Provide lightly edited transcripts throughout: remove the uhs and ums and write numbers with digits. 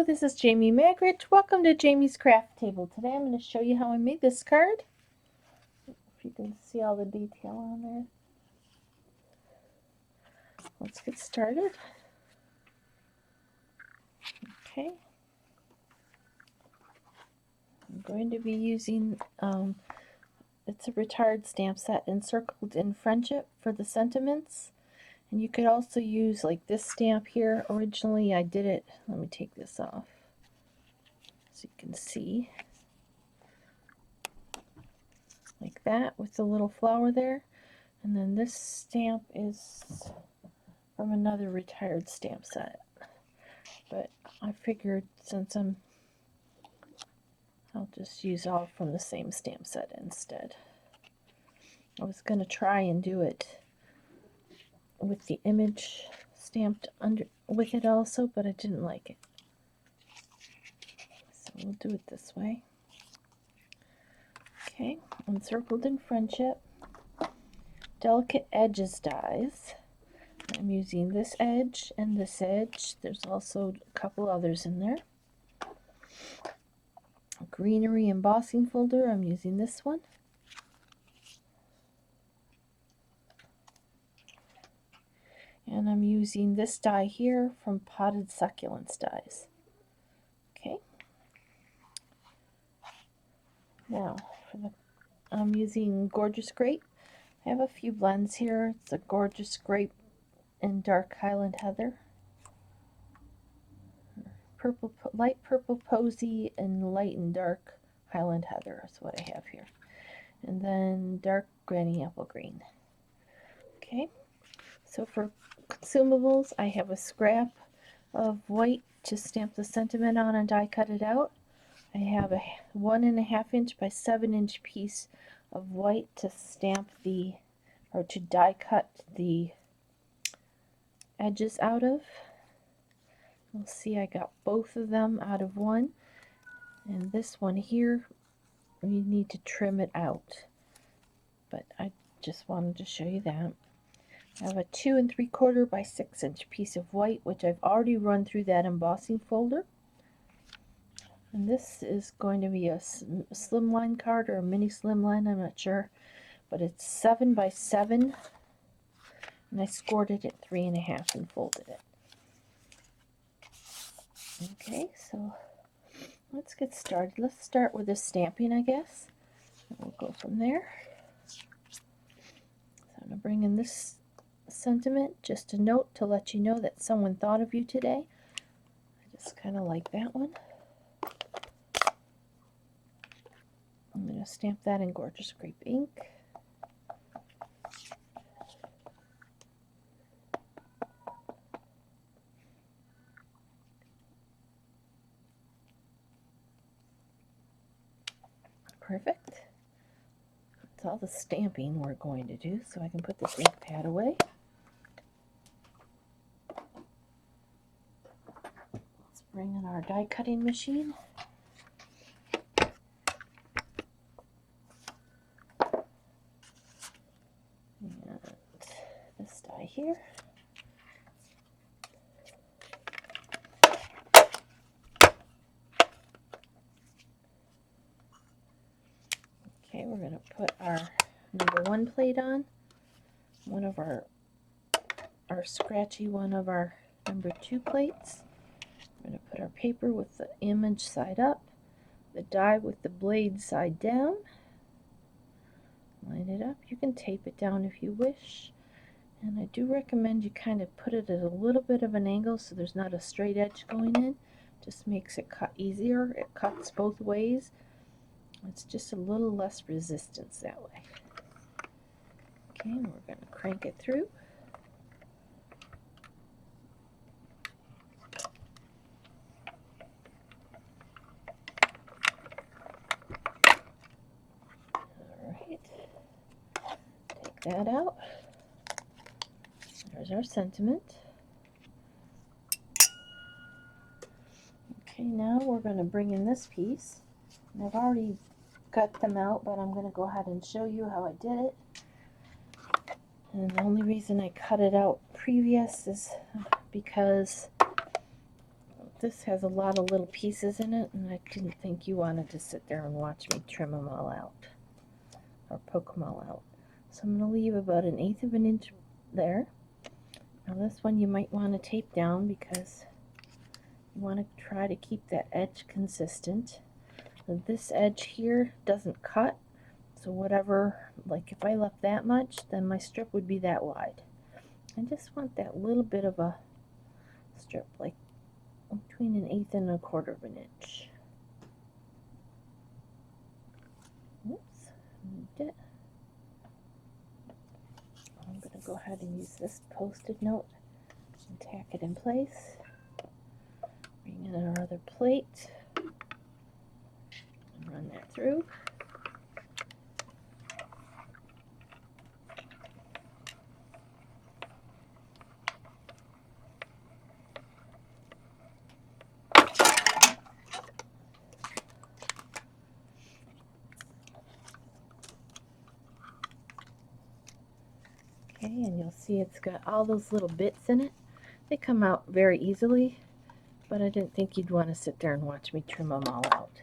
Hello, this is Jamie Magritte. Welcome to Jamie's Craft Table. Today I'm going to show you how I made this card. If you can see all the detail on there. Let's get started. Okay. I'm going to be using, it's a retired stamp set, Encircled in Friendship for the sentiments. And you could also use like this stamp here. Originally I did it, let me take this off so you can see. Like that with the little flower there. And then this stamp is from another retired stamp set. But I figured since I'll just use all from the same stamp set instead. I was going to try and do it with the image stamped under with it also, but I didn't like it. So we'll do it this way. Okay, Encircled in Friendship. Delicate Edges dies. I'm using this edge and this edge. There's also a couple others in there. Greenery embossing folder. I'm using this one. And I'm using this die here from Potted Succulents dies. Okay. Now, I'm using Gorgeous Grape. I have a few blends here. It's a Gorgeous Grape and Dark Highland Heather. Purple, light purple posy and light and dark Highland Heather is what I have here. And then dark granny apple green. Okay, so for consumables, I have a scrap of white to stamp the sentiment on and die cut it out. I have a 1.5 inch by 7 inch piece of white to stamp the, or to die cut the edges out of. You'll see I got both of them out of one. And this one here, we need to trim it out. But I just wanted to show you that. I have a 2 3/4 by 6 inch piece of white, which I've already run through that embossing folder. And this is going to be a slimline card or a mini slimline, I'm not sure. But it's 7 by 7. And I scored it at 3.5 and folded it. Okay, so let's get started. Let's start with the stamping, I guess. And we'll go from there. So I'm going to bring in this sentiment, just a note to let you know that someone thought of you today. I just kind of like that one. I'm going to stamp that in Gorgeous Grape ink. Perfect. That's all the stamping we're going to do, so I can put this ink pad away. Let's bring in our die cutting machine. And this die here. Okay, we're going to put our number 1 plate on. One of our scratchy one of our number 2 plates. We're going to put our paper with the image side up, the die with the blade side down. Line it up. You can tape it down if you wish. And I do recommend you kind of put it at a little bit of an angle so there's not a straight edge going in. Just makes it cut easier. It cuts both ways. It's just a little less resistance that way. Okay, and we're going to crank it through. Alright, take that out. There's our sentiment. Okay, now we're going to bring in this piece. And I've already cut them out, but I'm going to go ahead and show you how I did it. And the only reason I cut it out previous is because, this has a lot of little pieces in it, and I didn't think you wanted to sit there and watch me trim them all out or poke them all out. So I'm going to leave about 1/8 of an inch there. Now this one you might want to tape down because you want to try to keep that edge consistent. And this edge here doesn't cut, so whatever, like if I left that much, then my strip would be that wide. I just want that little bit of a strip, like between 1/8 and 1/4 of an inch. Oops, moved it. I'm going to go ahead and use this Post-it note and tack it in place. Bring in our other plate and run that through. Okay, and you'll see it's got all those little bits in it. They come out very easily, but I didn't think you'd want to sit there and watch me trim them all out.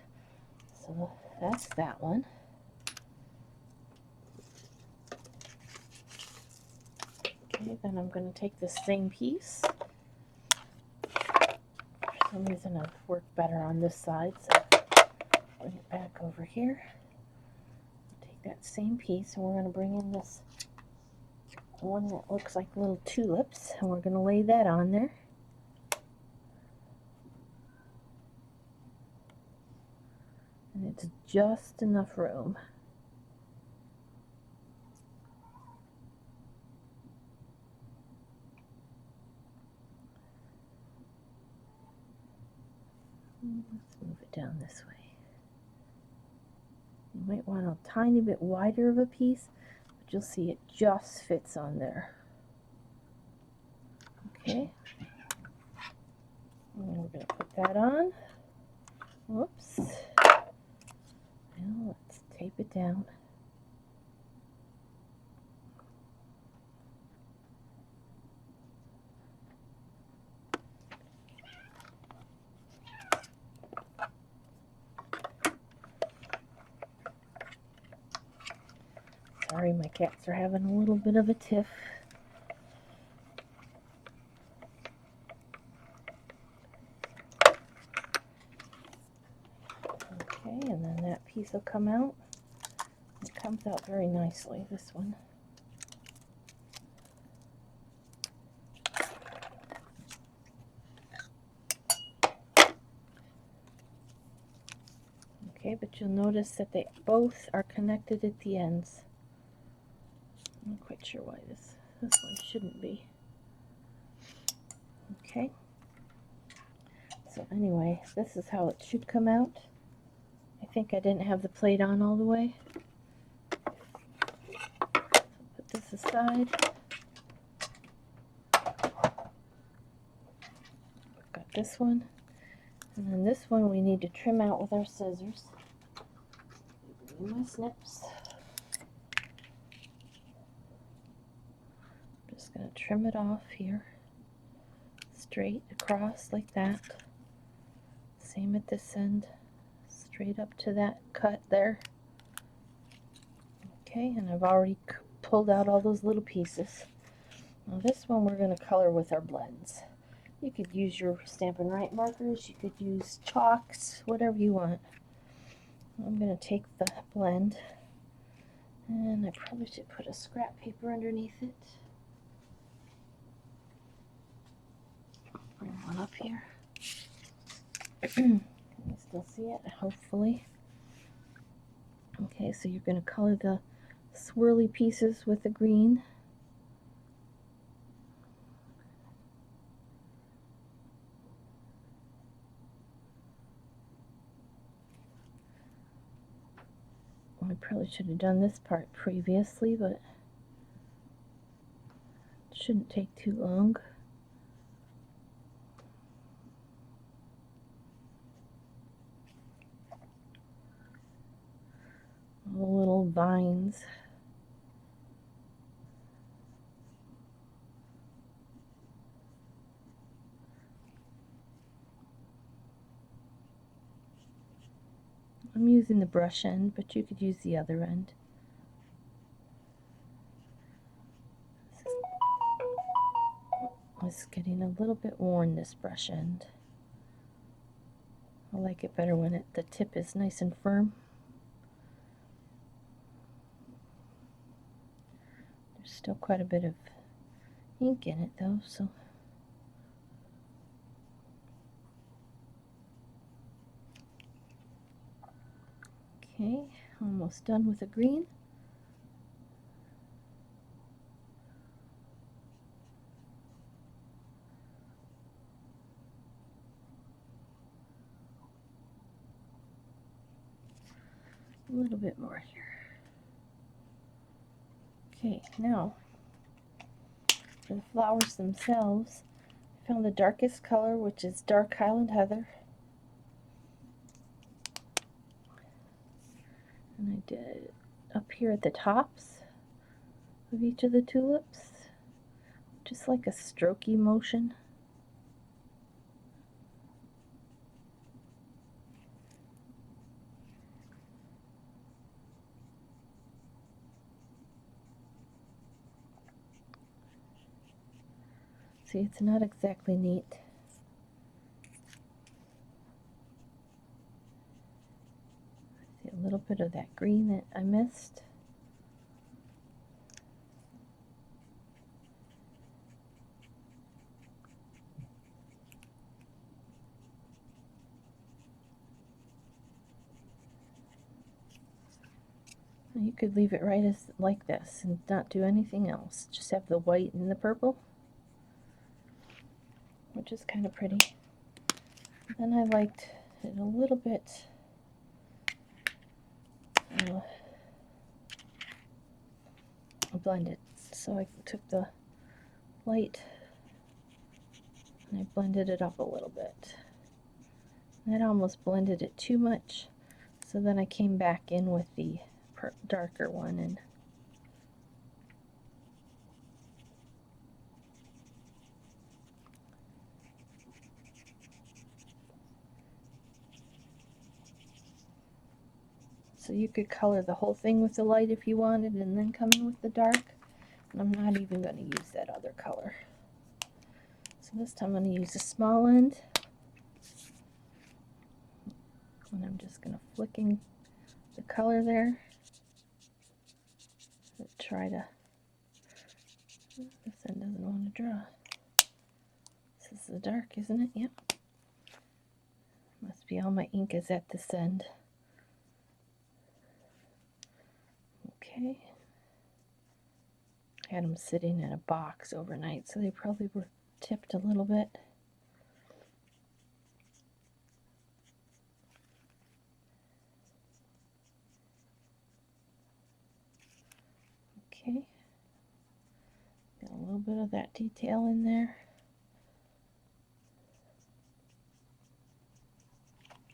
So that's that one. Okay, then I'm going to take this same piece. For some reason it worked better on this side, so bring it back over here. Take that same piece, and we're going to bring in this one that looks like little tulips, and we're going to lay that on there. And it's just enough room. Let's move it down this way. You might want a tiny bit wider of a piece, but you'll see it just fits on there. Okay. And we're going to put that on. Whoops. Now let's tape it down. Sorry, my cats are having a little bit of a tiff. Okay, and then that piece will come out. It comes out very nicely, this one. Okay, but you'll notice that they both are connected at the ends. I'm not quite sure why this one shouldn't be. Okay. So anyway, this is how it should come out. I think I didn't have the plate on all the way. So put this aside. Got this one. And then this one we need to trim out with our scissors. Give me my snips. I'm just going to trim it off here. Straight across like that. Same at this end. Straight up to that cut there. Okay, and I've already pulled out all those little pieces. Now this one we're going to color with our blends. You could use your Stampin' Up markers, you could use chalks, whatever you want. I'm going to take the blend, and I probably should put a scrap paper underneath it. Bring one up here. Can you still see it? Hopefully. Okay, so you're going to color the swirly pieces with the green. I probably should have done this part previously, but it shouldn't take too long. All little vines. I'm using the brush end, but you could use the other end. It's getting a little bit worn, this brush end. I like it better when the tip is nice and firm. There's still quite a bit of ink in it though, so. Okay, almost done with the green. A little bit more here. Okay, now for the flowers themselves, I found the darkest color, which is dark Highland Heather. And I did it up here at the tops of each of the tulips, just like a strokey motion. See, it's not exactly neat. See a little bit of that green that I missed. You could leave it right as like this and not do anything else. Just have the white and the purple, which is kind of pretty. Then I liked it a little bit blended. So I took the light and I blended it up a little bit. That almost blended it too much. So then I came back in with the darker one and so you could color the whole thing with the light if you wanted and then come in with the dark. And I'm not even going to use that other color. So this time I'm going to use a small end. And I'm just going to flicking the color there. Try to, this end doesn't want to draw. This is the dark, isn't it? Yep. Must be all my ink is at this end. Okay. I had them sitting in a box overnight, so they probably were tipped a little bit. Okay. Got a little bit of that detail in there.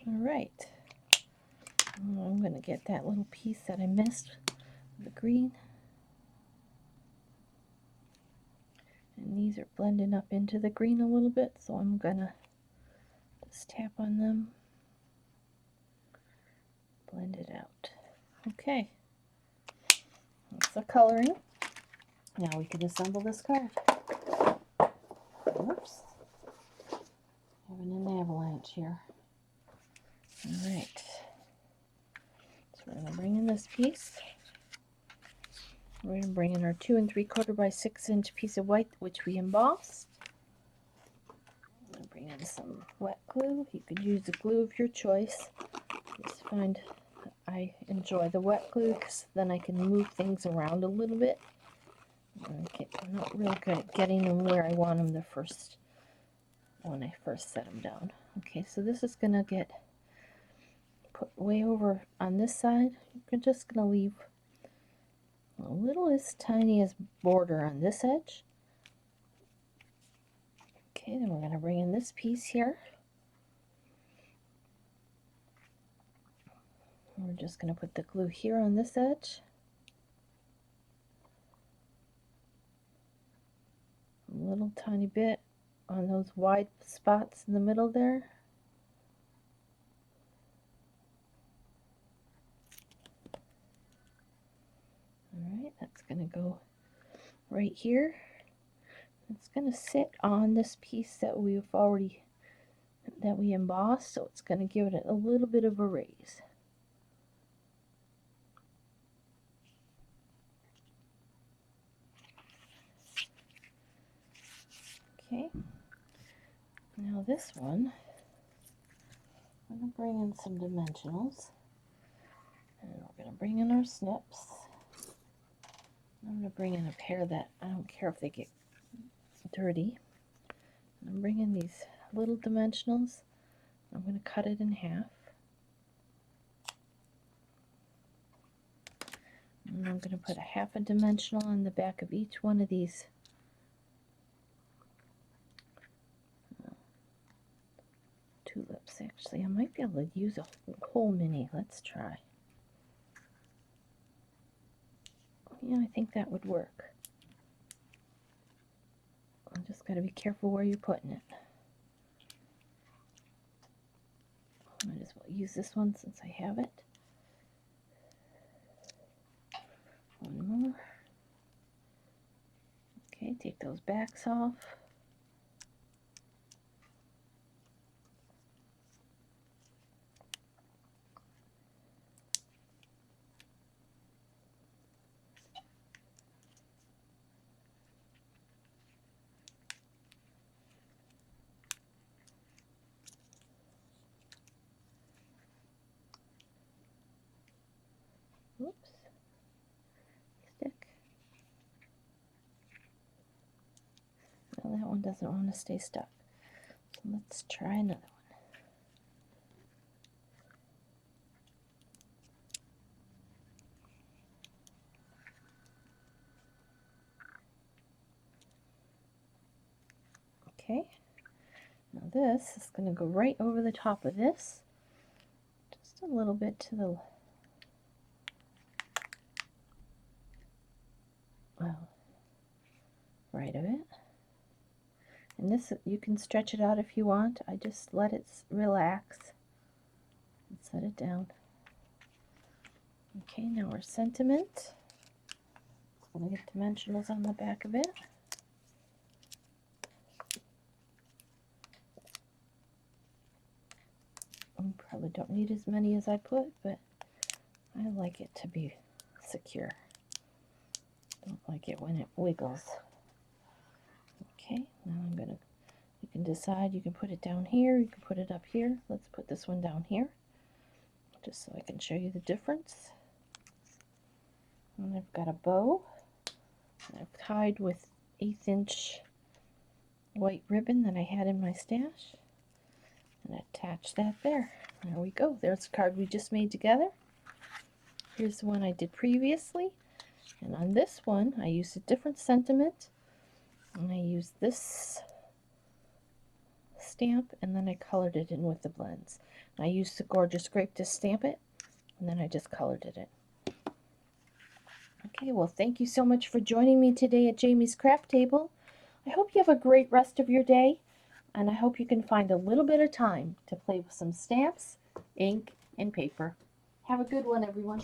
All right. I'm going to get that little piece that I missed, the green. And these are blending up into the green a little bit, so I'm going to just tap on them. Blend it out. Okay. That's the coloring. Now we can assemble this card. Whoops. Having an avalanche here. Alright. So we're going to bring in this piece. We're going to bring in our 2 3/4 by 6 inch piece of white, which we embossed. I'm going to bring in some wet glue. You could use the glue of your choice. Just find I enjoy the wet glue because then I can move things around a little bit. I'm not really good at getting them where I want them when I first set them down. Okay, so this is going to get put way over on this side. You're just going to leave a little as tiny as border on this edge. Okay, then we're going to bring in this piece here. We're just going to put the glue here on this edge. A little tiny bit on those wide spots in the middle there. Alright, that's going to go right here. It's going to sit on this piece that we embossed, so it's going to give it a little bit of a raise. Okay, now this one, I'm going to bring in some dimensionals, and we're going to bring in our snips. I'm going to bring in a pair that I don't care if they get dirty. I'm bringing these little dimensionals. I'm going to cut it in half. And I'm going to put a half a dimensional on the back of each one of these tulips. Actually, I might be able to use a whole mini. Let's try. Yeah, I think that would work. I just got to be careful where you're putting it. Might as well use this one since I have it. One more. Okay, take those backs off. Oops. Stick. Well, that one doesn't want to stay stuck. So let's try another one. Okay. Now this is going to go right over the top of this. Just a little bit to the right of it. And this, you can stretch it out if you want. I just let it relax and set it down. Okay, now our sentiment. I'm going to get dimensionals on the back of it. I probably don't need as many as I put, but I like it to be secure. Don't like it when it wiggles. Okay, now I'm gonna, you can decide, you can put it down here, you can put it up here. Let's put this one down here, just so I can show you the difference. And I've got a bow. I've tied with 1/8 inch white ribbon that I had in my stash. And attach that there. There we go. There's the card we just made together. Here's the one I did previously. And on this one, I used a different sentiment. And I used this stamp, and then I colored it in with the blends. I used the Gorgeous Grape to stamp it, and then I just colored it in. Okay, well, thank you so much for joining me today at Jamie's Craft Table. I hope you have a great rest of your day, and I hope you can find a little bit of time to play with some stamps, ink, and paper. Have a good one, everyone.